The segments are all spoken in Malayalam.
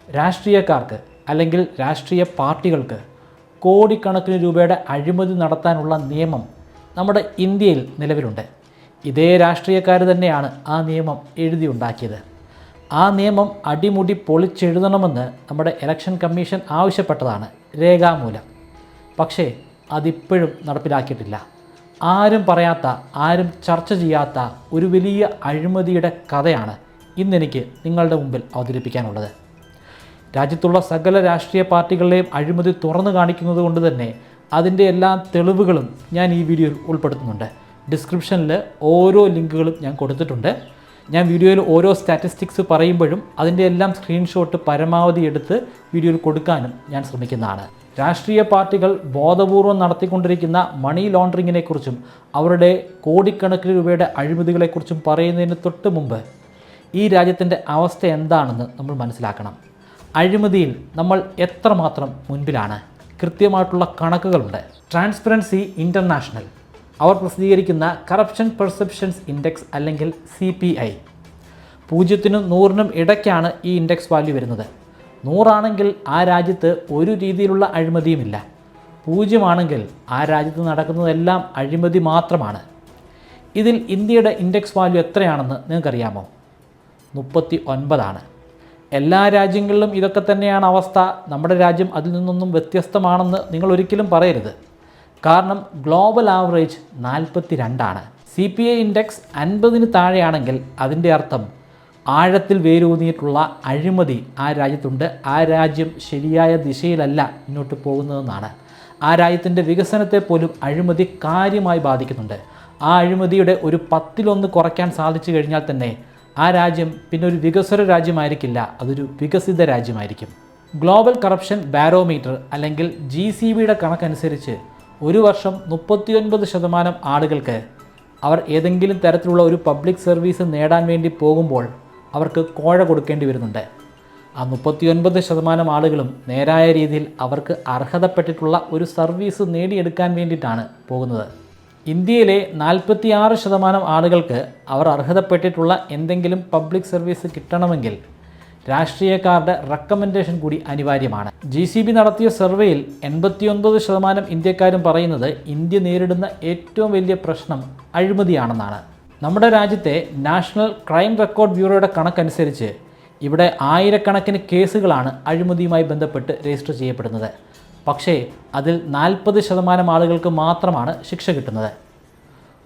രാഷ്ട്രീയക്കാർക്ക് അല്ലെങ്കിൽ രാഷ്ട്രീയ പാർട്ടികൾക്ക് കോടിക്കണക്കിന് രൂപയുടെ അഴിമതി നടത്താനുള്ള നിയമം നമ്മുടെ ഇന്ത്യയിൽ നിലവിലുണ്ട്. ഇതേ രാഷ്ട്രീയക്കാർ തന്നെയാണ് ആ നിയമം എഴുതിയുണ്ടാക്കിയത്. ആ നിയമം അടിമുടി പൊളിച്ചെഴുതണമെന്ന് നമ്മുടെ ഇലക്ഷൻ കമ്മീഷൻ ആവശ്യപ്പെട്ടതാണ് രേഖാമൂലം. പക്ഷേ അതിപ്പോഴും നടപ്പിലാക്കിയിട്ടില്ല. ആരും പറയാത്ത, ആരും ചർച്ച ചെയ്യാത്ത ഒരു വലിയ അഴിമതിയുടെ കഥയാണ് ഇന്നെനിക്ക് നിങ്ങളുടെ മുമ്പിൽ അവതരിപ്പിക്കാനുള്ളത്. രാജ്യത്തുള്ള സകല രാഷ്ട്രീയ പാർട്ടികളുടെയും അഴിമതി തുറന്നു കാണിക്കുന്നത് കൊണ്ട് തന്നെ അതിൻ്റെ എല്ലാ തെളിവുകളും ഞാൻ ഈ വീഡിയോയിൽ ഉൾപ്പെടുത്തുന്നുണ്ട്. ഡിസ്ക്രിപ്ഷനിൽ ഓരോ ലിങ്കുകളും ഞാൻ കൊടുത്തിട്ടുണ്ട്. ഞാൻ വീഡിയോയിൽ ഓരോ സ്റ്റാറ്റിസ്റ്റിക്സ് പറയുമ്പോഴും അതിൻ്റെ എല്ലാം സ്ക്രീൻഷോട്ട് പരമാവധി എടുത്ത് വീഡിയോയിൽ കൊടുക്കാനും ഞാൻ ശ്രമിക്കുന്നതാണ്. രാഷ്ട്രീയ പാർട്ടികൾ ബോധപൂർവം നടത്തിക്കൊണ്ടിരിക്കുന്ന മണി ലോണ്ടറിങ്ങിനെക്കുറിച്ചും അവരുടെ കോടിക്കണക്കിന് രൂപയുടെ അഴിമതികളെക്കുറിച്ചും പറയുന്നതിന് തൊട്ട് മുമ്പ് ഈ രാജ്യത്തിൻ്റെ അവസ്ഥ എന്താണെന്ന് നമ്മൾ മനസ്സിലാക്കണം. അഴിമതിയിൽ നമ്മൾ എത്രമാത്രം മുൻപിലാണ്? കൃത്യമായിട്ടുള്ള കണക്കുകളുണ്ട്. ട്രാൻസ്പെറൻസി ഇൻ്റർനാഷണൽ അവർ പ്രസിദ്ധീകരിക്കുന്ന കറപ്ഷൻ പെർസെപ്ഷൻസ് ഇൻഡെക്സ് അല്ലെങ്കിൽ CPI 0-നും 100-നും ഇടയ്ക്കാണ് ഈ ഇൻഡെക്സ് വാല്യൂ വരുന്നത്. 100 ആണെങ്കിൽ ആ രാജ്യത്ത് ഒരു രീതിയിലുള്ള അഴിമതിയുമില്ല. 0 ആണെങ്കിൽ ആ രാജ്യത്ത് നടക്കുന്നതെല്ലാം അഴിമതി മാത്രമാണ്. ഇതിൽ ഇന്ത്യയുടെ ഇൻഡെക്സ് വാല്യൂ എത്രയാണെന്ന് നിങ്ങൾക്കറിയാമോ? 39 എല്ലാ രാജ്യങ്ങളിലും ഇതൊക്കെ തന്നെയാണ് അവസ്ഥ. നമ്മുടെ രാജ്യം അതിൽ നിന്നൊന്നും വ്യത്യസ്തമാണെന്ന് നിങ്ങൾ ഒരിക്കലും പറയരുത്. കാരണം ഗ്ലോബൽ ആവറേജ് 42. CPI ഇൻഡെക്സ് 50-ന് താഴെയാണെങ്കിൽ അതിൻ്റെ അർത്ഥം ആഴത്തിൽ വേരൂന്നിയിട്ടുള്ള അഴിമതി ആ രാജ്യത്തുണ്ട്. ആ രാജ്യം ശരിയായ ദിശയിലല്ല മുന്നോട്ട് പോകുന്നതെന്നാണ്. ആ രാജ്യത്തിൻ്റെ വികസനത്തെ പോലും അഴിമതി കാര്യമായി ബാധിക്കുന്നുണ്ട്. ആ അഴിമതിയുടെ ഒരു 10-1 കുറയ്ക്കാൻ സാധിച്ചു കഴിഞ്ഞാൽ തന്നെ ആ രാജ്യം പിന്നെ ഒരു വികസ്വര രാജ്യമായിരിക്കില്ല, അതൊരു വികസിത രാജ്യമായിരിക്കും. ഗ്ലോബൽ കറപ്ഷൻ ബാരോമീറ്റർ അല്ലെങ്കിൽ GCBയുടെ കണക്കനുസരിച്ച് ഒരു വർഷം 39% ആളുകൾക്ക് അവർ ഏതെങ്കിലും തരത്തിലുള്ള ഒരു പബ്ലിക് സർവീസ് നേടാൻ വേണ്ടി പോകുമ്പോൾ അവർക്ക് കോഴ കൊടുക്കേണ്ടി വരുന്നുണ്ട്. ആ 39% ആളുകളും നേരായ രീതിയിൽ അവർക്ക് അർഹതപ്പെട്ടിട്ടുള്ള ഒരു സർവീസ് നേടിയെടുക്കാൻ വേണ്ടിയിട്ടാണ് പോകുന്നത്. ഇന്ത്യയിലെ 46% ആളുകൾക്ക് അവർ അർഹതപ്പെട്ടിട്ടുള്ള എന്തെങ്കിലും പബ്ലിക് സർവീസ് കിട്ടണമെങ്കിൽ രാഷ്ട്രീയക്കാരുടെ റെക്കമെൻഡേഷൻ കൂടി അനിവാര്യമാണ്. GCB നടത്തിയ സർവേയിൽ 89% ഇന്ത്യക്കാരും പറയുന്നത് ഇന്ത്യ നേരിടുന്ന ഏറ്റവും വലിയ പ്രശ്നം അഴിമതിയാണെന്നാണ്. നമ്മുടെ രാജ്യത്തെ നാഷണൽ ക്രൈം റെക്കോർഡ് ബ്യൂറോയുടെ കണക്കനുസരിച്ച് ഇവിടെ ആയിരക്കണക്കിന് കേസുകളാണ് അഴിമതിയുമായി ബന്ധപ്പെട്ട് രജിസ്റ്റർ ചെയ്യപ്പെടുന്നത്. പക്ഷേ അതിൽ 40% ആളുകൾക്ക് മാത്രമാണ് ശിക്ഷ കിട്ടുന്നത്.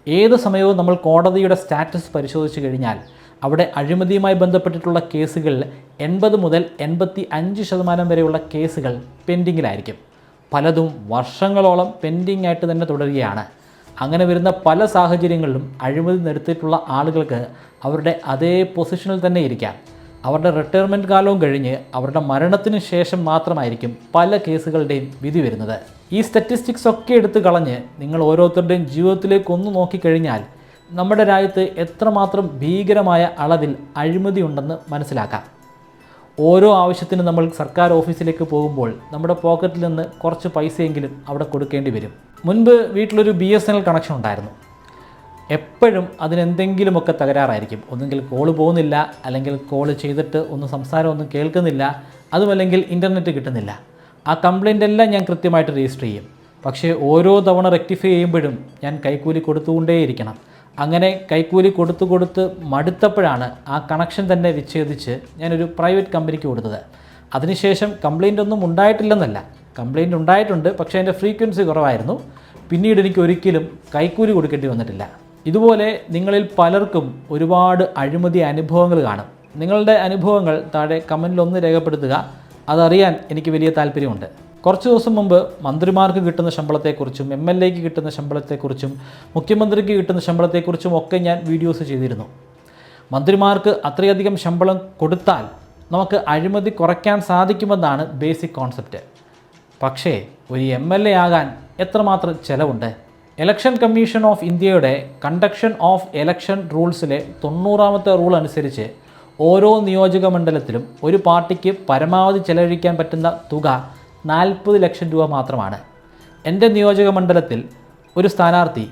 ഏത് സമയവും നമ്മൾ കോടതിയുടെ സ്റ്റാറ്റസ് പരിശോധിച്ച് കഴിഞ്ഞാൽ അവിടെ അഴിമതിയുമായി ബന്ധപ്പെട്ടിട്ടുള്ള കേസുകളിൽ 80 മുതൽ 85% വരെയുള്ള കേസുകൾ പെൻഡിങ്ങിലായിരിക്കും. പലതും വർഷങ്ങളോളം പെൻഡിങ് ആയിട്ട് തന്നെ തുടരുകയാണ്. അങ്ങനെ വരുന്ന പല സാഹചര്യങ്ങളിലും അഴിമതി നടത്തിയിട്ടുള്ള ആളുകൾക്ക് അവരുടെ അതേ പൊസിഷനിൽ തന്നെ ഇരിക്കാം. അവരുടെ റിട്ടയർമെൻറ്റ് കാലവും കഴിഞ്ഞ് അവരുടെ മരണത്തിന് ശേഷം മാത്രമായിരിക്കും പല കേസുകളുടെയും വിധി വരുന്നത്. ഈ സ്റ്റാറ്റിസ്റ്റിക്സ് ഒക്കെ എടുത്തു കളഞ്ഞ് നിങ്ങൾ ഓരോരുത്തരുടെയും ജീവിതത്തിലേക്ക് ഒന്ന് നോക്കിക്കഴിഞ്ഞാൽ നമ്മുടെ രാജ്യത്ത് എത്രമാത്രം ഭീകരമായ അളവിൽ അഴിമതി ഉണ്ടെന്ന് മനസ്സിലാക്കാം. ഓരോ ആവശ്യത്തിനും നമ്മൾ സർക്കാർ ഓഫീസിലേക്ക് പോകുമ്പോൾ നമ്മുടെ പോക്കറ്റിൽ നിന്ന് കുറച്ച് പൈസയെങ്കിലും അവിടെ കൊടുക്കേണ്ടി വരും. മുൻപ് വീട്ടിലൊരു BSNL കണക്ഷൻ ഉണ്ടായിരുന്നു. എപ്പോഴും അതിനെന്തെങ്കിലുമൊക്കെ തകരാറായിരിക്കും. ഒന്നുകിൽ കോള് പോകുന്നില്ല, അല്ലെങ്കിൽ കോള് ചെയ്തിട്ട് സംസാരമൊന്നും കേൾക്കുന്നില്ല, അതുമല്ലെങ്കിൽ ഇൻ്റർനെറ്റ് കിട്ടുന്നില്ല. ആ കംപ്ലയിൻ്റ് എല്ലാം ഞാൻ കൃത്യമായിട്ട് രജിസ്റ്റർ ചെയ്യും. പക്ഷേ ഓരോ തവണ റെക്ടിഫൈ ചെയ്യുമ്പോഴും ഞാൻ കൈക്കൂലി കൊടുത്തുകൊണ്ടേയിരിക്കണം. അങ്ങനെ കൈക്കൂലി കൊടുത്ത് മടുത്തപ്പോഴാണ് ആ കണക്ഷൻ തന്നെ വിച്ഛേദിച്ച് ഞാനൊരു പ്രൈവറ്റ് കമ്പനിക്ക് കൊടുത്തത്. അതിനുശേഷം കംപ്ലയിൻ്റ് ഒന്നും ഉണ്ടായിട്ടില്ലെന്നല്ല, കംപ്ലയിൻ്റ് ഉണ്ടായിട്ടുണ്ട്, പക്ഷേ അതിൻ്റെ ഫ്രീക്വൻസി കുറവായിരുന്നു. പിന്നീട് എനിക്ക് ഒരിക്കലും കൈക്കൂലി കൊടുക്കേണ്ടി വന്നിട്ടില്ല. ഇതുപോലെ നിങ്ങളിൽ പലർക്കും ഒരുപാട് അഴിമതി അനുഭവങ്ങൾ കാണും. നിങ്ങളുടെ അനുഭവങ്ങൾ താഴെ കമൻറ്റിലൊന്ന് രേഖപ്പെടുത്തുക. അതറിയാൻ എനിക്ക് വലിയ താല്പര്യമുണ്ട്. കുറച്ച് ദിവസം മുമ്പ് മന്ത്രിമാർക്ക് കിട്ടുന്ന ശമ്പളത്തെക്കുറിച്ചും MLAക്ക് കിട്ടുന്ന ശമ്പളത്തെക്കുറിച്ചും മുഖ്യമന്ത്രിക്ക് കിട്ടുന്ന ശമ്പളത്തെക്കുറിച്ചും ഒക്കെ ഞാൻ വീഡിയോസ് ചെയ്തിരുന്നു. മന്ത്രിമാർക്ക് അത്രയധികം ശമ്പളം കൊടുത്താൽ നമുക്ക് അഴിമതി കുറയ്ക്കാൻ സാധിക്കുമെന്നാണ് ബേസിക് കോൺസെപ്റ്റ്. പക്ഷേ ഒരു MLA ആകാൻ എത്രമാത്രം ചിലവുണ്ട്? ഇലക്ഷൻ കമ്മീഷൻ ഓഫ് ഇന്ത്യയുടെ കണ്ടക്ഷൻ ഓഫ് ഇലക്ഷൻ റൂൾസിലെ 90ാമത്തെ റൂൾ അനുസരിച്ച് ഓരോ നിയോജക മണ്ഡലത്തിലും ഒരു പാർട്ടിക്ക് പരമാവധി ചെലവഴിക്കാൻ പറ്റുന്ന തുക 40 ലക്ഷം രൂപ മാത്രമാണ്. എൻ്റെ നിയോജക മണ്ഡലത്തിൽ ഒരു സ്ഥാനാർത്ഥി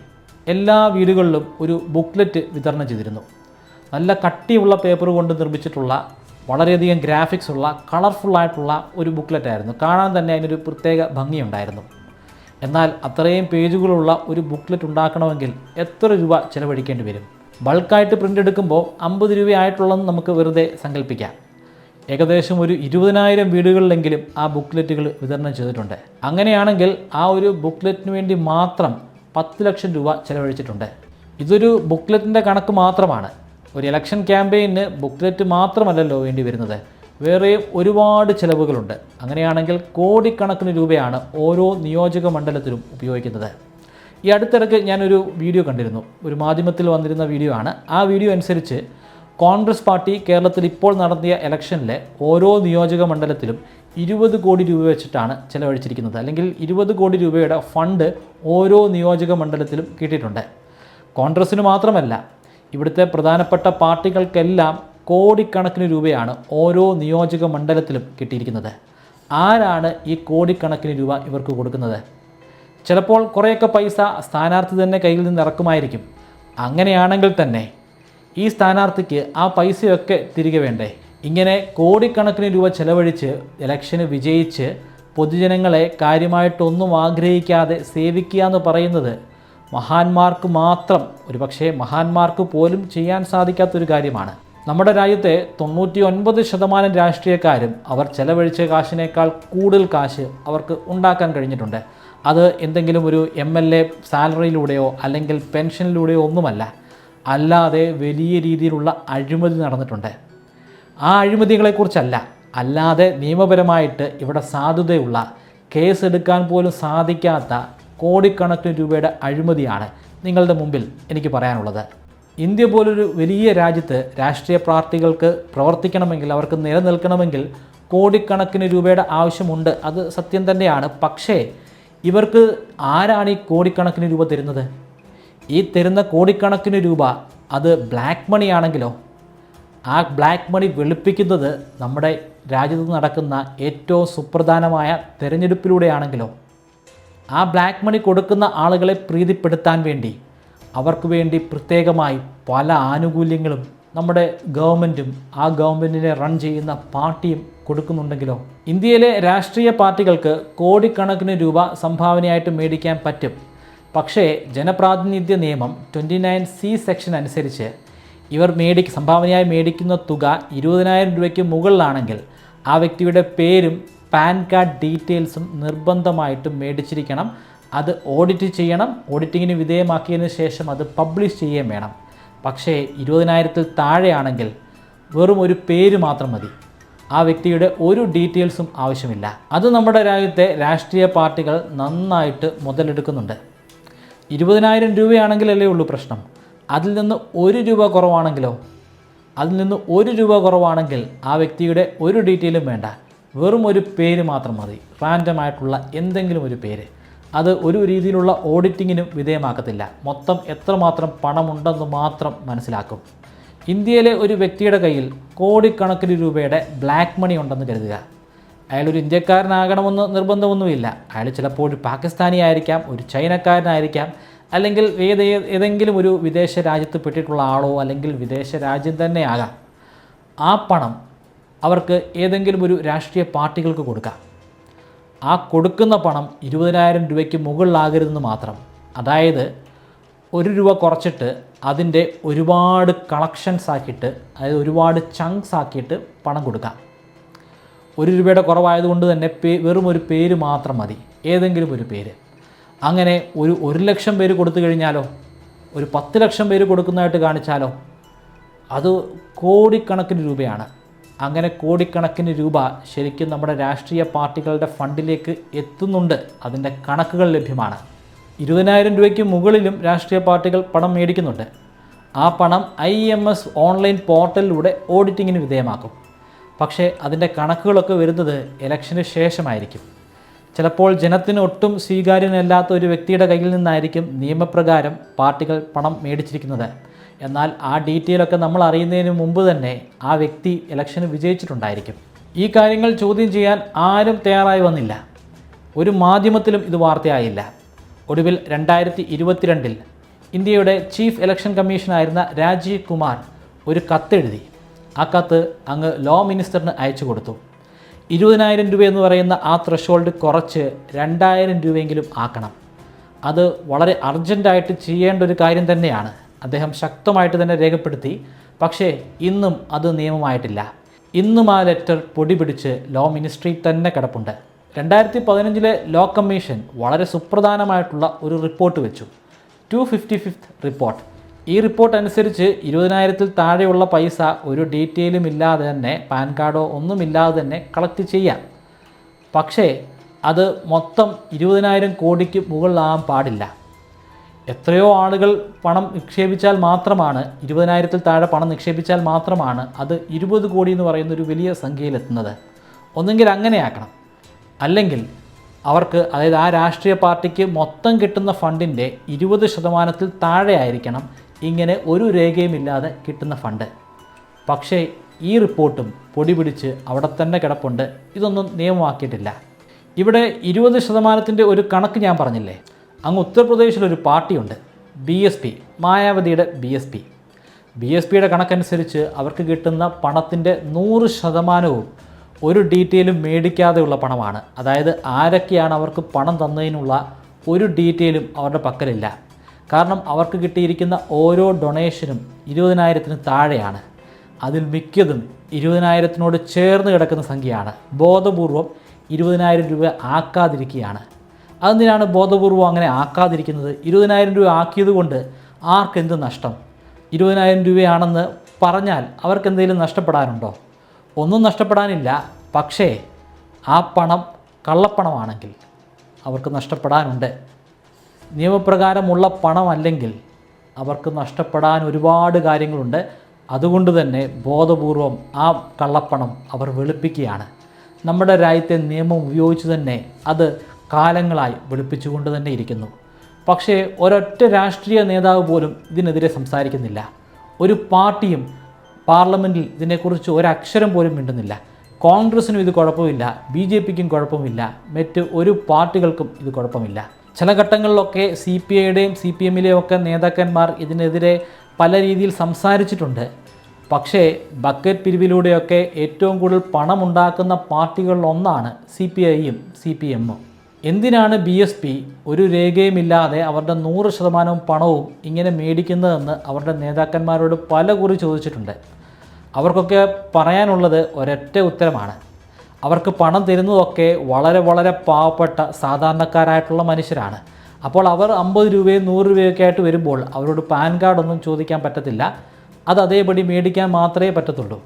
എല്ലാ വീടുകളിലും ഒരു ബുക്ക്ലെറ്റ് വിതരണം ചെയ്തിരുന്നു. നല്ല കട്ടിയുള്ള പേപ്പർ കൊണ്ട് നിർമ്മിച്ചിട്ടുള്ള വളരെയധികം ഗ്രാഫിക്സ് ഉള്ള കളർഫുള്ളായിട്ടുള്ള ഒരു ബുക്ക്ലെറ്റായിരുന്നു. കാണാൻ തന്നെ അതിനൊരു പ്രത്യേക ഭംഗിയുണ്ടായിരുന്നു. എന്നാൽ അത്രയും പേജുകളുള്ള ഒരു ബുക്ക്ലെറ്റ് ഉണ്ടാക്കണമെങ്കിൽ എത്ര രൂപ ചിലവഴിക്കേണ്ടി വരും? ബൾക്കായിട്ട് പ്രിൻ്റ് എടുക്കുമ്പോൾ 50 രൂപയായിട്ടുള്ളതെന്ന് നമുക്ക് വെറുതെ സങ്കല്പിക്കാം. ഏകദേശം ഒരു 20,000 വീടുകളിലെങ്കിലും ആ ബുക്ക്ലെറ്റുകൾ വിതരണം ചെയ്തിട്ടുണ്ട്. അങ്ങനെയാണെങ്കിൽ ആ ഒരു ബുക്ക്ലെറ്റിന് വേണ്ടി മാത്രം 10 ലക്ഷം രൂപ ചിലവഴിച്ചിട്ടുണ്ട്. ഇതൊരു ബുക്ക്ലെറ്റിൻ്റെ കണക്ക് മാത്രമാണ്. ഒരു ഇലക്ഷൻ ക്യാമ്പയിന് ബുക്ക്ലെറ്റ് മാത്രമല്ലല്ലോ വേണ്ടി വരുന്നത്, വേറെയും ഒരുപാട് ചിലവുകളുണ്ട്. അങ്ങനെയാണെങ്കിൽ കോടിക്കണക്കിന് രൂപയാണ് ഓരോ നിയോജക മണ്ഡലത്തിലും ഉപയോഗിക്കുന്നത്. ഈ അടുത്തിടയ്ക്ക് ഞാനൊരു വീഡിയോ കണ്ടിരുന്നു, ഒരു മാധ്യമത്തിൽ വന്നിരുന്ന വീഡിയോ ആണ്. ആ വീഡിയോ അനുസരിച്ച് കോൺഗ്രസ് പാർട്ടി കേരളത്തിൽ ഇപ്പോൾ നടത്തിയ ഇലക്ഷനിലെ ഓരോ നിയോജക മണ്ഡലത്തിലും 20 കോടി രൂപ വെച്ചിട്ടാണ് ചിലവഴിച്ചിരിക്കുന്നത്. അല്ലെങ്കിൽ 20 കോടി രൂപയുടെ ഫണ്ട് ഓരോ നിയോജക മണ്ഡലത്തിലും കിട്ടിയിട്ടുണ്ട്. കോൺഗ്രസ്സിന് മാത്രമല്ല, ഇവിടുത്തെ പ്രധാനപ്പെട്ട പാർട്ടികൾക്കെല്ലാം കോടിക്കണക്കിന് രൂപയാണ് ഓരോ നിയോജക മണ്ഡലത്തിലും കിട്ടിയിരിക്കുന്നത്. ആരാണ് ഈ കോടിക്കണക്കിന് രൂപ ഇവർക്ക് കൊടുക്കുന്നത്? ചിലപ്പോൾ കുറേയൊക്കെ പൈസ സ്ഥാനാർത്ഥി തന്നെ കയ്യിൽ നിന്ന് ഇറക്കുമായിരിക്കും. അങ്ങനെയാണെങ്കിൽ തന്നെ ഈ സ്ഥാനാർത്ഥിക്ക് ആ പൈസയൊക്കെ തിരികെ വേണ്ടേ? ഇങ്ങനെ കോടിക്കണക്കിന് രൂപ ചെലവഴിച്ച് ഇലക്ഷന് വിജയിച്ച് പൊതുജനങ്ങളെ കാര്യമായിട്ടൊന്നും ആഗ്രഹിക്കാതെ സേവിക്കുക എന്ന് പറയുന്നത് മഹാന്മാർക്ക് മാത്രം, ഒരുപക്ഷെ മഹാന്മാർക്ക് പോലും ചെയ്യാൻ സാധിക്കാത്തൊരു കാര്യമാണ്. നമ്മുടെ രാജ്യത്തെ 99% രാഷ്ട്രീയക്കാരും അവർ ചെലവഴിച്ച കാശിനേക്കാൾ കൂടുതൽ കാശ് അവർക്ക് ഉണ്ടാക്കാൻ കഴിഞ്ഞിട്ടുണ്ട്. അത് എന്തെങ്കിലും ഒരു MLA സാലറിയിലൂടെയോ അല്ലെങ്കിൽ പെൻഷനിലൂടെയോ ഒന്നുമല്ല, അല്ലാതെ വലിയ രീതിയിലുള്ള അഴിമതി നടന്നിട്ടുണ്ട്. ആ അഴിമതികളെക്കുറിച്ചല്ല, അല്ലാതെ നിയമപരമായിട്ട് ഇവിടെ സാധുതയുള്ള കേസെടുക്കാൻ പോലും സാധിക്കാത്ത കോടിക്കണക്കിന് രൂപയുടെ അഴിമതിയാണ് നിങ്ങളുടെ മുമ്പിൽ എനിക്ക് പറയാനുള്ളത്. ഇന്ത്യ പോലൊരു വലിയ രാജ്യത്ത് രാഷ്ട്രീയ പാർട്ടികൾക്ക് പ്രവർത്തിക്കണമെങ്കിൽ, അവർക്ക് നിലനിൽക്കണമെങ്കിൽ കോടിക്കണക്കിന് രൂപയുടെ ആവശ്യമുണ്ട്. അത് സത്യം തന്നെയാണ്. പക്ഷേ ഇവർക്ക് ആരാണ് ഈ കോടിക്കണക്കിന് രൂപ തരുന്നത്? ഈ തരുന്ന കോടിക്കണക്കിന് രൂപ അത് ബ്ലാക്ക് മണി ആണെങ്കിലോ? ആ ബ്ലാക്ക് മണി വെളുപ്പിക്കുന്നത് നമ്മുടെ രാജ്യത്ത് നടക്കുന്ന ഏറ്റവും സുപ്രധാനമായ തെരഞ്ഞെടുപ്പിലൂടെയാണെങ്കിലോ? ആ ബ്ലാക്ക് മണി കൊടുക്കുന്ന ആളുകളെ പ്രീതിപ്പെടുത്താൻ വേണ്ടി, അവർക്ക് വേണ്ടി പ്രത്യേകമായി പല ആനുകൂല്യങ്ങളും നമ്മുടെ ഗവൺമെൻറ്റും ആ ഗവൺമെൻറ്റിനെ റൺ ചെയ്യുന്ന പാർട്ടിയും കൊടുക്കുന്നുണ്ടെങ്കിലോ? ഇന്ത്യയിലെ രാഷ്ട്രീയ പാർട്ടികൾക്ക് കോടിക്കണക്കിന് രൂപ സംഭാവനയായിട്ട് മേടിക്കാൻ പറ്റും. പക്ഷേ ജനപ്രാതിനിധ്യ നിയമം 29C സെക്ഷൻ അനുസരിച്ച് ഇവർ സംഭാവനയായി മേടിക്കുന്ന തുക 20,000 രൂപയ്ക്ക് മുകളിലാണെങ്കിൽ ആ വ്യക്തിയുടെ പേരും പാൻ കാർഡ് ഡീറ്റെയിൽസും നിർബന്ധമായിട്ടും മേടിച്ചിരിക്കണം. അത് ഓഡിറ്റ് ചെയ്യണം. ഓഡിറ്റിങ്ങിന് വിധേയമാക്കിയതിന് ശേഷം അത് പബ്ലിഷ് ചെയ്യുകയും വേണം. പക്ഷേ 20,000-ൽ താഴെയാണെങ്കിൽ വെറും ഒരു പേര് മാത്രം മതി. ആ വ്യക്തിയുടെ ഒരു ഡീറ്റെയിൽസും ആവശ്യമില്ല. അത് നമ്മുടെ രാജ്യത്തെ രാഷ്ട്രീയ പാർട്ടികൾ നന്നായിട്ട് മുതലെടുക്കുന്നുണ്ട്. 20,000 രൂപയാണെങ്കിലല്ലേ ഉള്ളൂ പ്രശ്നം. അതിൽ നിന്ന് 1 രൂപ കുറവാണെങ്കിലോ? അതിൽ നിന്ന് 1 രൂപ കുറവാണെങ്കിൽ ആ വ്യക്തിയുടെ ഒരു ഡീറ്റെയിലും വേണ്ട, വെറും ഒരു പേര് മാത്രം മതി. റാൻഡമായിട്ടുള്ള എന്തെങ്കിലും ഒരു പേര്. അത് ഒരു രീതിയിലുള്ള ഓഡിറ്റിങ്ങിനും വിധേയമാക്കത്തില്ല. മൊത്തം എത്രമാത്രം പണമുണ്ടെന്ന് മാത്രം മനസ്സിലാക്കും. ഇന്ത്യയിലെ ഒരു വ്യക്തിയുടെ കയ്യിൽ കോടിക്കണക്കിന് രൂപയുടെ ബ്ലാക്ക് മണി ഉണ്ടെന്ന് കരുതുക. അയാളൊരു ഇന്ത്യക്കാരനാകണമെന്ന് നിർബന്ധമൊന്നുമില്ല. അയാൾ ചിലപ്പോൾ ഒരു പാകിസ്ഥാനി ആയിരിക്കാം, ഒരു ചൈനക്കാരനായിരിക്കാം, അല്ലെങ്കിൽ ഏതെങ്കിലും ഒരു വിദേശ രാജ്യത്ത് പെട്ടിട്ടുള്ള ആളോ അല്ലെങ്കിൽ വിദേശ രാജ്യം തന്നെ ആകാം. ആ പണം അവർക്ക് ഏതെങ്കിലും ഒരു രാഷ്ട്രീയ പാർട്ടികൾക്ക് കൊടുക്കാം. ആ കൊടുക്കുന്ന പണം 20,000 രൂപയ്ക്ക് മുകളിലാകരുതെന്ന് മാത്രം. അതായത് 1 രൂപ കുറച്ചിട്ട് അതിൻ്റെ ഒരുപാട് കളക്ഷൻസ് ആക്കിയിട്ട്, അതായത് ഒരുപാട് ചങ്ക്സ് ആക്കിയിട്ട് പണം കൊടുക്കാം. 1 രൂപയുടെ കുറവായതുകൊണ്ട് തന്നെ വെറും ഒരു പേര് മാത്രം മതി, ഏതെങ്കിലും ഒരു പേര്. അങ്ങനെ 1 ലക്ഷം പേര് കൊടുത്തു കഴിഞ്ഞാലോ? ഒരു 10 ലക്ഷം പേര് കൊടുക്കുന്നതായിട്ട് കാണിച്ചാലോ? അത് കോടിക്കണക്കിന് രൂപയാണ്. അങ്ങനെ കോടിക്കണക്കിന് രൂപ ശരിക്കും നമ്മുടെ രാഷ്ട്രീയ പാർട്ടികളുടെ ഫണ്ടിലേക്ക് എത്തുന്നുണ്ട്. അതിൻ്റെ കണക്കുകൾ ലഭ്യമാണ്. 20,000 രൂപയ്ക്ക് മുകളിലും രാഷ്ട്രീയ പാർട്ടികൾ പണം മേടിക്കുന്നുണ്ട്. ആ പണം IMS ഓൺലൈൻ പോർട്ടലിലൂടെ ഓഡിറ്റിങ്ങിന് വിധേയമാക്കും. പക്ഷേ അതിൻ്റെ കണക്കുകളൊക്കെ വരുന്നത് ഇലക്ഷന് ശേഷമായിരിക്കും. ചിലപ്പോൾ ജനത്തിന് ഒട്ടും സ്വീകാര്യനല്ലാത്ത ഒരു വ്യക്തിയുടെ കയ്യിൽ നിന്നായിരിക്കും നിയമപ്രകാരം പാർട്ടികൾ പണം മേടിച്ചിരിക്കുന്നത്. എന്നാൽ ആ ഡീറ്റെയിലൊക്കെ നമ്മൾ അറിയുന്നതിന് മുമ്പ് തന്നെ ആ വ്യക്തി ഇലക്ഷന് വിജയിച്ചിട്ടുണ്ടായിരിക്കും. ഈ കാര്യങ്ങൾ ചോദ്യം ചെയ്യാൻ ആരും തയ്യാറായി വന്നില്ല. ഒരു മാധ്യമത്തിലും ഇത് വാർത്തയായില്ല. ഒടുവിൽ 2022 ഇന്ത്യയുടെ ചീഫ് ഇലക്ഷൻ കമ്മീഷനായിരുന്ന രാജീവ് കുമാർ ഒരു കത്തെഴുതി. ആ കത്ത് അങ്ങ് ലോ മിനിസ്റ്ററിന് അയച്ചു കൊടുത്തു. 20,000 രൂപ എന്ന് പറയുന്ന ആ ത്രഷോൾഡ് കുറച്ച് 2,000 രൂപയെങ്കിലും ആക്കണം. അത് വളരെ അർജൻറ്റായിട്ട് ചെയ്യേണ്ട ഒരു കാര്യം തന്നെയാണ്. അദ്ദേഹം ശക്തമായിട്ട് തന്നെ രേഖപ്പെടുത്തി. പക്ഷേ ഇന്നും അത് നിയമമായിട്ടില്ല. ഇന്നും ആ ലെറ്റർ പൊടി പിടിച്ച് ലോ മിനിസ്ട്രിയിൽ തന്നെ കിടപ്പുണ്ട്. 2015 ലോ കമ്മീഷൻ വളരെ സുപ്രധാനമായിട്ടുള്ള ഒരു റിപ്പോർട്ട് വെച്ചു, 255th റിപ്പോർട്ട്. ഈ റിപ്പോർട്ട് അനുസരിച്ച് 20,000-ൽ താഴെയുള്ള പൈസ ഒരു ഡീറ്റെയിലും ഇല്ലാതെ തന്നെ, പാൻ കാർഡോ ഒന്നുമില്ലാതെ തന്നെ കളക്ട് ചെയ്യാം. പക്ഷേ അത് മൊത്തം 20,000 കോടിക്ക് മുകളിലാകാൻ പാടില്ല. എത്രയോ ആളുകൾ പണം നിക്ഷേപിച്ചാൽ മാത്രമാണ്, 20,000-ൽ താഴെ പണം നിക്ഷേപിച്ചാൽ മാത്രമാണ് അത് 20 കോടി എന്ന് പറയുന്ന ഒരു വലിയ സംഖ്യയിലെത്തുന്നത്. ഒന്നെങ്കിൽ അങ്ങനെയാക്കണം, അല്ലെങ്കിൽ അവർക്ക്, അതായത് ആ രാഷ്ട്രീയ പാർട്ടിക്ക് മൊത്തം കിട്ടുന്ന ഫണ്ടിൻ്റെ 20% താഴെ ആയിരിക്കണം ഇങ്ങനെ ഒരു രേഖയുമില്ലാതെ കിട്ടുന്ന ഫണ്ട്. പക്ഷേ ഈ റിപ്പോർട്ടും പൊടി പിടിച്ച് അവിടെ തന്നെ കിടപ്പുണ്ട്. ഇതൊന്നും നിയമമാക്കിയിട്ടില്ല. ഇവിടെ 20% ഒരു കണക്ക് ഞാൻ പറഞ്ഞില്ലേ, അങ്ങ് ഉത്തർപ്രദേശിലൊരു പാർട്ടിയുണ്ട്, BSP, മായാവതിയുടെ BSPയുടെ കണക്കനുസരിച്ച് അവർക്ക് കിട്ടുന്ന പണത്തിൻ്റെ 100% ഒരു ഡീറ്റെയിലും മേടിക്കാതെയുള്ള പണമാണ്. അതായത് ആരൊക്കെയാണ് അവർക്ക് പണം തന്നതിനുള്ള ഒരു ഡീറ്റെയിലും അവരുടെ പക്കലില്ല. കാരണം അവർക്ക് കിട്ടിയിരിക്കുന്ന ഓരോ ഡൊണേഷനും 20,000-ന് താഴെയാണ്. അതിൽ മിക്കതും 20,000-നോട് ചേർന്ന് കിടക്കുന്ന സംഖ്യയാണ്. ബോധപൂർവം 20,000 രൂപ ആക്കാതിരിക്കുകയാണ്. അതെന്തിനാണ് ബോധപൂർവം അങ്ങനെ ആക്കാതിരിക്കുന്നത്? 20,000 രൂപ ആക്കിയത് കൊണ്ട് ആർക്കെന്ത് നഷ്ടം? 20,000 രൂപയാണെന്ന് പറഞ്ഞാൽ അവർക്കെന്തെങ്കിലും നഷ്ടപ്പെടാനുണ്ടോ? ഒന്നും നഷ്ടപ്പെടാനില്ല. പക്ഷേ ആ പണം കള്ളപ്പണമാണെങ്കിൽ അവർക്ക് നഷ്ടപ്പെടാനുണ്ട്. നിയമപ്രകാരമുള്ള പണമല്ലെങ്കിൽ അവർക്ക് നഷ്ടപ്പെടാൻ ഒരുപാട് കാര്യങ്ങളുണ്ട്. അതുകൊണ്ട് തന്നെ ബോധപൂർവം ആ കള്ളപ്പണം അവർ വെളുപ്പിക്കുകയാണ്. നമ്മുടെ രാജ്യത്തെ നിയമം ഉപയോഗിച്ച് തന്നെ അത് കാലങ്ങളായി വെളുപ്പിച്ചുകൊണ്ട് തന്നെ ഇരിക്കുന്നു. പക്ഷേ ഒരൊറ്റ രാഷ്ട്രീയ നേതാവ് പോലും ഇതിനെതിരെ സംസാരിക്കുന്നില്ല. ഒരു പാർട്ടിയും പാർലമെൻറ്റിൽ ഇതിനെക്കുറിച്ച് ഒരക്ഷരം പോലും മിണ്ടുന്നില്ല. കോൺഗ്രസിനും ഇത് കുഴപ്പമില്ല, BJPക്കും കുഴപ്പമില്ല, മറ്റ് ഒരു പാർട്ടികൾക്കും ഇത് കുഴപ്പമില്ല. ചില ഘട്ടങ്ങളിലൊക്കെ CPIയുടെയും CPMലെയും ഒക്കെ നേതാക്കന്മാർ ഇതിനെതിരെ പല രീതിയിൽ സംസാരിച്ചിട്ടുണ്ട്. പക്ഷേ ബക്കറ്റ് പിരിവിലൂടെയൊക്കെ ഏറ്റവും കൂടുതൽ പണമുണ്ടാക്കുന്ന പാർട്ടികളിലൊന്നാണ് CPIയും CPMും. എന്തിനാണ് BSP ഒരു രേഖയുമില്ലാതെ അവരുടെ 100% പണവും ഇങ്ങനെ മേടിക്കുന്നതെന്ന് അവരുടെ നേതാക്കന്മാരോട് പലകുറി ചോദിച്ചിട്ടുണ്ട്. അവർക്കൊക്കെ പറയാനുള്ളത് ഒരൊറ്റ ഉത്തരമാണ്. അവർക്ക് പണം തരുന്നതൊക്കെ വളരെ വളരെ പാവപ്പെട്ട സാധാരണക്കാരായിട്ടുള്ള മനുഷ്യരാണ്. അപ്പോൾ അവർ 50 രൂപയും 100 രൂപയൊക്കെ ആയിട്ട് വരുമ്പോൾ അവരോട് പാൻ കാർഡൊന്നും ചോദിക്കാൻ പറ്റത്തില്ല. അത് അതേപടി മേടിക്കാൻ മാത്രമേ പറ്റത്തുള്ളൂ.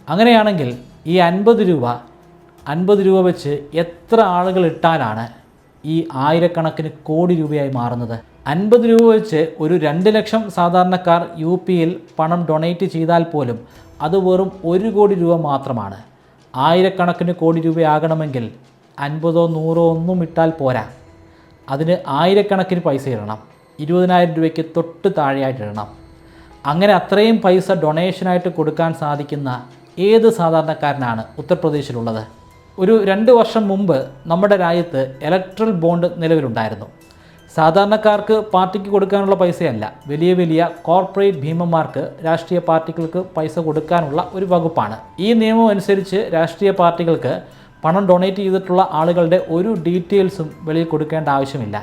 അങ്ങനെയാണെങ്കിൽ ഈ 50 രൂപ വെച്ച് എത്ര ആളുകൾ ഇട്ടാലാണ് ഈ ആയിരക്കണക്കിന് കോടി രൂപയായി മാറുന്നത്? 50 രൂപ വെച്ച് ഒരു 2 ലക്ഷം സാധാരണക്കാർ UPയിൽ പണം ഡൊണേറ്റ് ചെയ്താൽ പോലും അത് വെറും 1 കോടി രൂപ മാത്രമാണ്. ആയിരക്കണക്കിന് കോടി രൂപയാകണമെങ്കിൽ 50ഓ 100ഓ ഒന്നും ഇട്ടാൽ പോരാ. അതിന് ആയിരക്കണക്കിന് പൈസ ഇടണം. 20,000 രൂപയ്ക്ക് തൊട്ട് താഴെയായിട്ട് ഇടണം. അങ്ങനെ അത്രയും പൈസ ഡൊണേഷനായിട്ട് കൊടുക്കാൻ സാധിക്കുന്ന ഏത് സാധാരണക്കാരനാണ് ഉത്തർപ്രദേശിലുള്ളത്? ഒരു 2 വർഷം മുമ്പ് നമ്മുടെ രാജ്യത്ത് ഇലക്ട്രൽ ബോണ്ട് നിലവിലുണ്ടായിരുന്നു. സാധാരണക്കാർക്ക് പാർട്ടിക്ക് കൊടുക്കാനുള്ള പൈസയല്ല, വലിയ വലിയ കോർപ്പറേറ്റ് ഭീമന്മാർക്ക് രാഷ്ട്രീയ പാർട്ടികൾക്ക് പൈസ കൊടുക്കാനുള്ള ഒരു വകുപ്പാണ്. ഈ നിയമം അനുസരിച്ച് രാഷ്ട്രീയ പാർട്ടികൾക്ക് പണം ഡൊണേറ്റ് ചെയ്തിട്ടുള്ള ആളുകളുടെ ഒരു ഡീറ്റെയിൽസും വെളിയിൽ കൊടുക്കേണ്ട ആവശ്യമില്ല.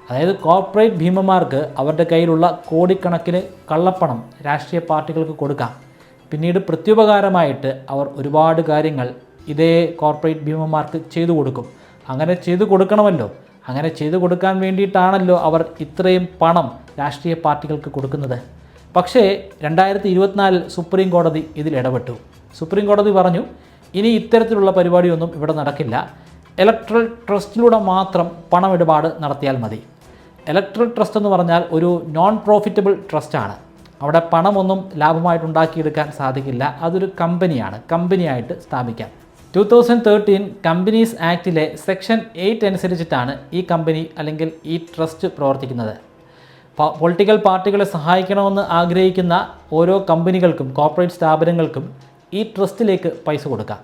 അതായത് കോർപ്പറേറ്റ് ഭീമന്മാർക്ക് അവരുടെ കയ്യിലുള്ള കോടിക്കണക്കിന് കള്ളപ്പണം രാഷ്ട്രീയ പാർട്ടികൾക്ക് കൊടുക്കാം. പിന്നീട് പ്രത്യുപകാരമായിട്ട് അവർ ഒരുപാട് കാര്യങ്ങൾ ഇതേ കോർപ്പറേറ്റ് ഭീമന്മാർക്ക് ചെയ്തു കൊടുക്കും. അങ്ങനെ ചെയ്തു കൊടുക്കണമല്ലോ. അങ്ങനെ ചെയ്തു കൊടുക്കാൻ വേണ്ടിയിട്ടാണല്ലോ അവർ ഇത്രയും പണം രാഷ്ട്രീയ പാർട്ടികൾക്ക് കൊടുക്കുന്നത്. പക്ഷേ 2024 സുപ്രീം കോടതി ഇതിൽ ഇടപെട്ടു. സുപ്രീം കോടതി പറഞ്ഞു, ഇനി ഇത്തരത്തിലുള്ള പരിപാടിയൊന്നും ഇവിടെ നടക്കില്ല. ഇലക്ട്രൽ ട്രസ്റ്റിലൂടെ മാത്രം പണമിടപാട് നടത്തിയാൽ മതി. ഇലക്ട്രൽ ട്രസ്റ്റ് എന്ന് പറഞ്ഞാൽ ഒരു നോൺ പ്രോഫിറ്റബിൾ ട്രസ്റ്റാണ്. അവിടെ പണമൊന്നും ലാഭമായിട്ടുണ്ടാക്കിയെടുക്കാൻ സാധിക്കില്ല. അതൊരു കമ്പനിയാണ്, കമ്പനിയായിട്ട് സ്ഥാപിക്കാം. 2013 കമ്പനീസ് ആക്റ്റിലെ സെക്ഷൻ 8 അനുസരിച്ചിട്ടാണ് ഈ കമ്പനി അല്ലെങ്കിൽ ഈ ട്രസ്റ്റ് പ്രവർത്തിക്കുന്നത്. പൊളിറ്റിക്കൽ പാർട്ടികളെ സഹായിക്കണമെന്ന് ആഗ്രഹിക്കുന്ന ഓരോ കമ്പനികൾക്കും കോർപ്പറേറ്റ് സ്ഥാപനങ്ങൾക്കും ഈ ട്രസ്റ്റിലേക്ക് പൈസ കൊടുക്കാം.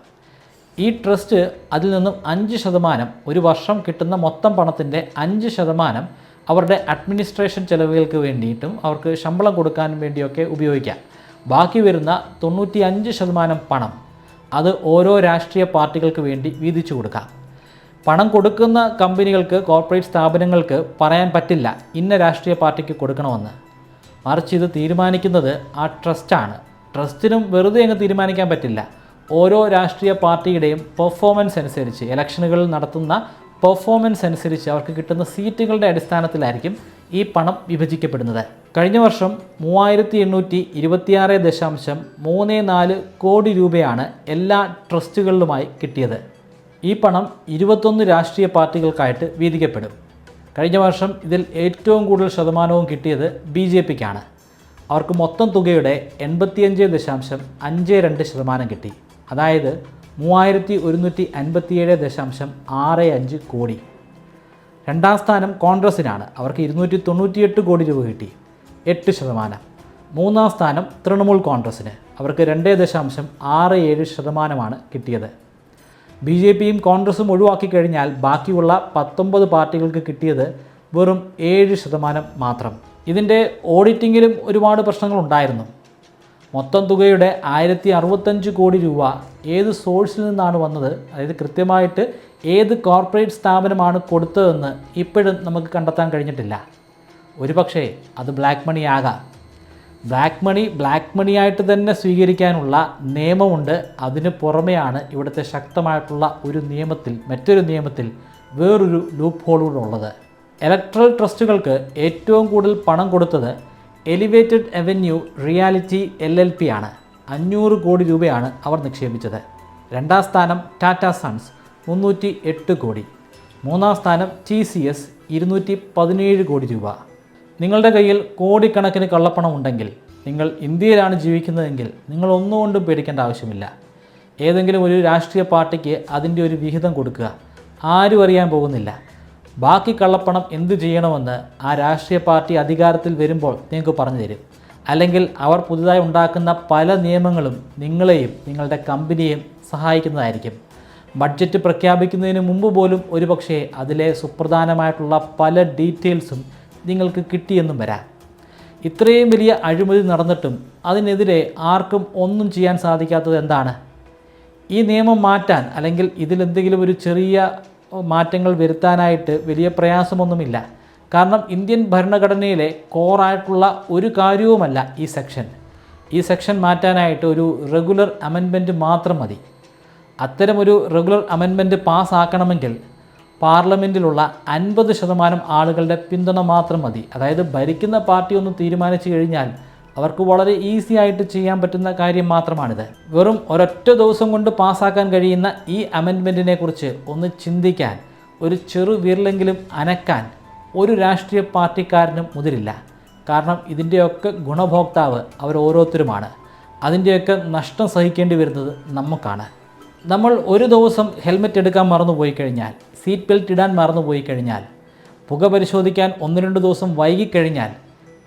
ഈ ട്രസ്റ്റ് അതിൽ നിന്നും 5%, ഒരു വർഷം കിട്ടുന്ന മൊത്തം പണത്തിൻ്റെ 5% അവരുടെ അഡ്മിനിസ്ട്രേഷൻ ചെലവുകൾക്ക് വേണ്ടിയിട്ടും അവർക്ക് ശമ്പളം കൊടുക്കാൻ വേണ്ടിയൊക്കെ ഉപയോഗിക്കാം. ബാക്കി വരുന്ന 95% പണം അത് ഓരോ രാഷ്ട്രീയ പാർട്ടികൾക്ക് വേണ്ടി വീതിച്ചു കൊടുക്കാം. പണം കൊടുക്കുന്ന കമ്പനികൾക്ക്, കോർപ്പറേറ്റ് സ്ഥാപനങ്ങൾക്ക് പറയാൻ പറ്റില്ല ഇന്ന രാഷ്ട്രീയ പാർട്ടിക്ക് കൊടുക്കണമെന്ന്. മറിച്ച് ഇത് തീരുമാനിക്കുന്നത് ആ ട്രസ്റ്റാണ്. ട്രസ്റ്റിനും വെറുതെ അങ്ങ് തീരുമാനിക്കാൻ പറ്റില്ല. ഓരോ രാഷ്ട്രീയ പാർട്ടിയുടെയും പെർഫോമൻസ് അനുസരിച്ച്, ഇലക്ഷനുകളിൽ നടത്തുന്ന പെർഫോമൻസ് അനുസരിച്ച് അവർക്ക് കിട്ടുന്ന സീറ്റുകളുടെ അടിസ്ഥാനത്തിലായിരിക്കും ഈ പണം വിഭജിക്കപ്പെടുന്നത്. കഴിഞ്ഞ വർഷം 3826.34 കോടി രൂപയാണ് എല്ലാ ട്രസ്റ്റുകളിലുമായി കിട്ടിയത്. ഈ പണം 21 രാഷ്ട്രീയ പാർട്ടികൾക്കായിട്ട് വീതിക്കപ്പെടും. കഴിഞ്ഞ വർഷം ഇതിൽ ഏറ്റവും കൂടുതൽ ശതമാനവും കിട്ടിയത് BJPക്കാണ്. അവർക്ക് മൊത്തം തുകയുടെ 85.52% കിട്ടി. അതായത് 3157.65 കോടി. രണ്ടാം സ്ഥാനം കോൺഗ്രസിനാണ്. അവർക്ക് 298 കോടി രൂപ കിട്ടി, 8%. മൂന്നാം സ്ഥാനം തൃണമൂൽ കോൺഗ്രസിന്. അവർക്ക് 2.67% കിട്ടിയത്. BJPയും കോൺഗ്രസും ഒഴിവാക്കി കഴിഞ്ഞാൽ ബാക്കിയുള്ള 19 പാർട്ടികൾക്ക് കിട്ടിയത് വെറും 7% മാത്രം. ഇതിൻ്റെ ഓഡിറ്റിങ്ങിലും ഒരുപാട് പ്രശ്നങ്ങളുണ്ടായിരുന്നു. മൊത്തം തുകയുടെ 1065 കോടി രൂപ ഏത് സോഴ്സിൽ നിന്നാണ് വന്നത്, അതായത് കൃത്യമായിട്ട് ഏത് കോർപ്പറേറ്റ് സ്ഥാപനമാണ് കൊടുത്തതെന്ന് ഇപ്പോഴും നമുക്ക് കണ്ടെത്താൻ കഴിഞ്ഞിട്ടില്ല. ഒരുപക്ഷേ അത് ബ്ലാക്ക് മണി ആകാം. ബ്ലാക്ക് മണിയായിട്ട് തന്നെ സ്വീകരിക്കാനുള്ള നിയമമുണ്ട്. അതിന് പുറമെയാണ് ഇവിടുത്തെ ശക്തമായിട്ടുള്ള ഒരു നിയമത്തിൽ, മറ്റൊരു നിയമത്തിൽ വേറൊരു ലൂപ്പ് ഹോൾ കൂടെ ഉള്ളത്. ഇലക്ട്രൽ ട്രസ്റ്റുകൾക്ക് ഏറ്റവും കൂടുതൽ പണം കൊടുത്തത് എലിവേറ്റഡ് അവന്യൂ റിയാലിറ്റി LLP ആണ്. 500 കോടി രൂപയാണ് അവർ നിക്ഷേപിച്ചത്. രണ്ടാം സ്ഥാനം ടാറ്റ സൺസ് 308 കോടി. മൂന്നാം സ്ഥാനം TCS 217 കോടി രൂപ. നിങ്ങളുടെ കയ്യിൽ കോടിക്കണക്കിന് കള്ളപ്പണം ഉണ്ടെങ്കിൽ, നിങ്ങൾ ഇന്ത്യയിലാണ് ജീവിക്കുന്നതെങ്കിൽ, നിങ്ങൾ ഒന്നുകൊണ്ടും പേടിക്കേണ്ട ആവശ്യമില്ല. ഏതെങ്കിലും ഒരു രാഷ്ട്രീയ പാർട്ടിക്ക് അതിൻ്റെ ഒരു വിഹിതം കൊടുക്കുക. ആരും അറിയാൻ പോകുന്നില്ല. ബാക്കി കള്ളപ്പണം എന്തു ചെയ്യണമെന്ന് ആ രാഷ്ട്രീയ പാർട്ടി അധികാരത്തിൽ വരുമ്പോൾ നിങ്ങൾക്ക് പറഞ്ഞു തരും. അല്ലെങ്കിൽ അവർ പുതുതായി ഉണ്ടാക്കുന്ന പല നിയമങ്ങളും നിങ്ങളെയും നിങ്ങളുടെ കമ്പനിയെയും സഹായിക്കുന്നതായിരിക്കും. ബഡ്ജറ്റ് പ്രഖ്യാപിക്കുന്നതിന് മുമ്പ് പോലും ഒരുപക്ഷെ അതിലെ സുപ്രധാനമായിട്ടുള്ള പല ഡീറ്റെയിൽസും നിങ്ങൾക്ക് കിട്ടിയെന്നും വരാം. ഇത്രയും വലിയ അഴിമതി നടന്നിട്ടും അതിനെതിരെ ആർക്കും ഒന്നും ചെയ്യാൻ സാധിക്കാത്തത് എന്താണ്? ഈ നിയമം മാറ്റാൻ, അല്ലെങ്കിൽ ഇതിലെന്തെങ്കിലും ഒരു ചെറിയ മാറ്റങ്ങൾ വരുത്താനായിട്ട് വലിയ പ്രയാസമൊന്നുമില്ല. കാരണം ഇന്ത്യൻ ഭരണഘടനയിലെ കോറായിട്ടുള്ള ഒരു കാര്യവുമല്ല ഈ സെക്ഷൻ മാറ്റാനായിട്ട് ഒരു റെഗുലർ അമെൻമെൻറ്റ് മാത്രം മതി. അത്തരമൊരു റെഗുലർ അമെൻമെൻറ്റ് പാസ്സാക്കണമെങ്കിൽ പാർലമെൻറ്റിലുള്ള 50% ആളുകളുടെ പിന്തുണ മാത്രം മതി. അതായത് ഭരിക്കുന്ന പാർട്ടി ഒന്ന് തീരുമാനിച്ചു കഴിഞ്ഞാൽ അവർക്ക് വളരെ ഈസി ആയിട്ട് ചെയ്യാൻ പറ്റുന്ന കാര്യം മാത്രമാണിത്. വെറും ഒരൊറ്റ ദിവസം കൊണ്ട് പാസ്സാക്കാൻ കഴിയുന്ന ഈ അമെൻമെൻറ്റിനെ കുറിച്ച് ഒന്ന് ചിന്തിക്കാൻ, ഒരു ചെറു വിരലെങ്കിലും അനക്കാൻ ഒരു രാഷ്ട്രീയ പാർട്ടിക്കാരനും മുതിരില്ല. കാരണം ഇതിൻ്റെയൊക്കെ ഗുണഭോക്താവ് അവർ ഓരോരുത്തരുമാണ്. അതിൻ്റെയൊക്കെ നഷ്ടം സഹിക്കേണ്ടി വരുന്നത് നമുക്കാണ്. നമ്മൾ ഒരു ദിവസം ഹെൽമെറ്റ് എടുക്കാൻ മറന്നുപോയി കഴിഞ്ഞാൽ, സീറ്റ് ബെൽറ്റ് ഇടാൻ മറന്നുപോയി കഴിഞ്ഞാൽ, പുക പരിശോധിക്കാൻ 1-2 ദിവസം വൈകിക്കഴിഞ്ഞാൽ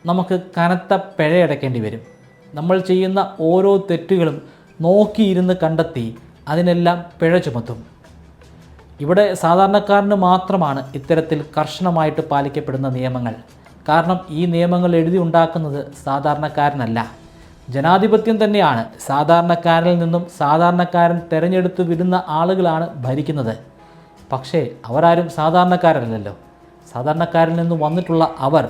നമുക്ക് കനത്ത പിഴയടക്കേണ്ടി വരും. നമ്മൾ ചെയ്യുന്ന ഓരോ തെറ്റുകളും നോക്കിയിരുന്ന് കണ്ടെത്തി അതിനെല്ലാം പിഴ ചുമത്തും. ഇവിടെ സാധാരണക്കാരന് മാത്രമാണ് ഇത്തരത്തിൽ കർശനമായിട്ട് പാലിക്കപ്പെടുന്ന നിയമങ്ങൾ. കാരണം ഈ നിയമങ്ങൾ എഴുതി ഉണ്ടാക്കുന്നത് സാധാരണക്കാരനല്ല, ജനാധിപത്യം തന്നെയാണ്. സാധാരണക്കാരിൽ നിന്നും സാധാരണക്കാരൻ തിരഞ്ഞെടുത്ത് വിടുന്ന ആളുകളാണ് ഭരിക്കുന്നത്. പക്ഷേ അവരാരും സാധാരണക്കാരല്ലല്ലോ. സാധാരണക്കാരിൽ നിന്നും വന്നിട്ടുള്ള അവർ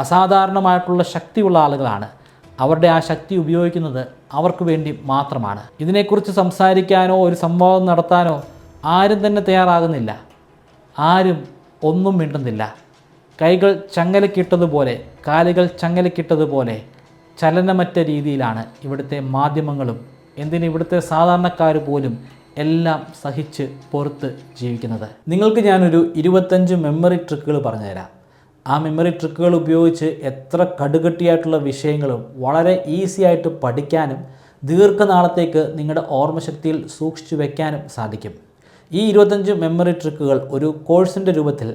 അസാധാരണമായിട്ടുള്ള ശക്തിയുള്ള ആളുകളാണ്. അവരുടെ ആ ശക്തി ഉപയോഗിക്കുന്നത് അവർക്ക് വേണ്ടി മാത്രമാണ്. ഇതിനെക്കുറിച്ച് സംസാരിക്കാനോ ഒരു സംവാദം നടത്താനോ ആരും തന്നെ തയ്യാറാകുന്നില്ല. ആരും ഒന്നും മിണ്ടുന്നില്ല. കൈകൾ ചങ്ങലക്കിട്ടതുപോലെ, കാലുകൾ ചങ്ങലക്കിട്ടതുപോലെ ചലനമറ്റ രീതിയിലാണ് ഇവിടുത്തെ മാധ്യമങ്ങളും, ഇവിടുത്തെ സാധാരണക്കാർ പോലും എല്ലാം സഹിച്ച് പുറത്ത് ജീവിക്കുന്നത്. നിങ്ങൾക്ക് ഞാനൊരു 25 മെമ്മറി ട്രിക്കുകൾ പറഞ്ഞുതരാം. ആ മെമ്മറി ട്രിക്കുകൾ ഉപയോഗിച്ച് എത്ര കടുകട്ടിയായിട്ടുള്ള വിഷയങ്ങളും വളരെ ഈസി ആയിട്ട് പഠിക്കാനും ദീർഘനാളത്തേക്ക് നിങ്ങളുടെ ഓർമ്മശക്തിയിൽ സൂക്ഷിച്ചു വയ്ക്കാനും സാധിക്കും. ഈ 25 മെമ്മറി ട്രിക്കുകൾ ഒരു കോഴ്സിൻ്റെ രൂപത്തിൽ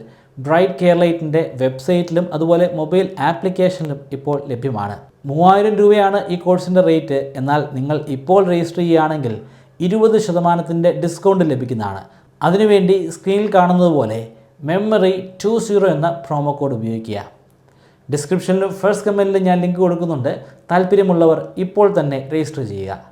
ബ്രൈറ്റ് കേരളൈറ്റിൻ്റെ വെബ്സൈറ്റിലും അതുപോലെ മൊബൈൽ ആപ്ലിക്കേഷനിലും ഇപ്പോൾ ലഭ്യമാണ്. 3000 രൂപയാണ് ഈ കോഴ്സിൻ്റെ റേറ്റ്. എന്നാൽ നിങ്ങൾ ഇപ്പോൾ രജിസ്റ്റർ ചെയ്യുകയാണെങ്കിൽ 20% ഡിസ്കൗണ്ട് ലഭിക്കുന്നതാണ്. അതിനുവേണ്ടി സ്ക്രീനിൽ കാണുന്നത് പോലെ MEMORY20 എന്ന പ്രോമോ കോഡ് ഉപയോഗിക്കുക. ഡിസ്ക്രിപ്ഷനിലും ഫസ്റ്റ് കമൻറ്റിലും ഞാൻ ലിങ്ക് കൊടുക്കുന്നുണ്ട്. താല്പര്യമുള്ളവർ ഇപ്പോൾ തന്നെ രജിസ്റ്റർ ചെയ്യുക.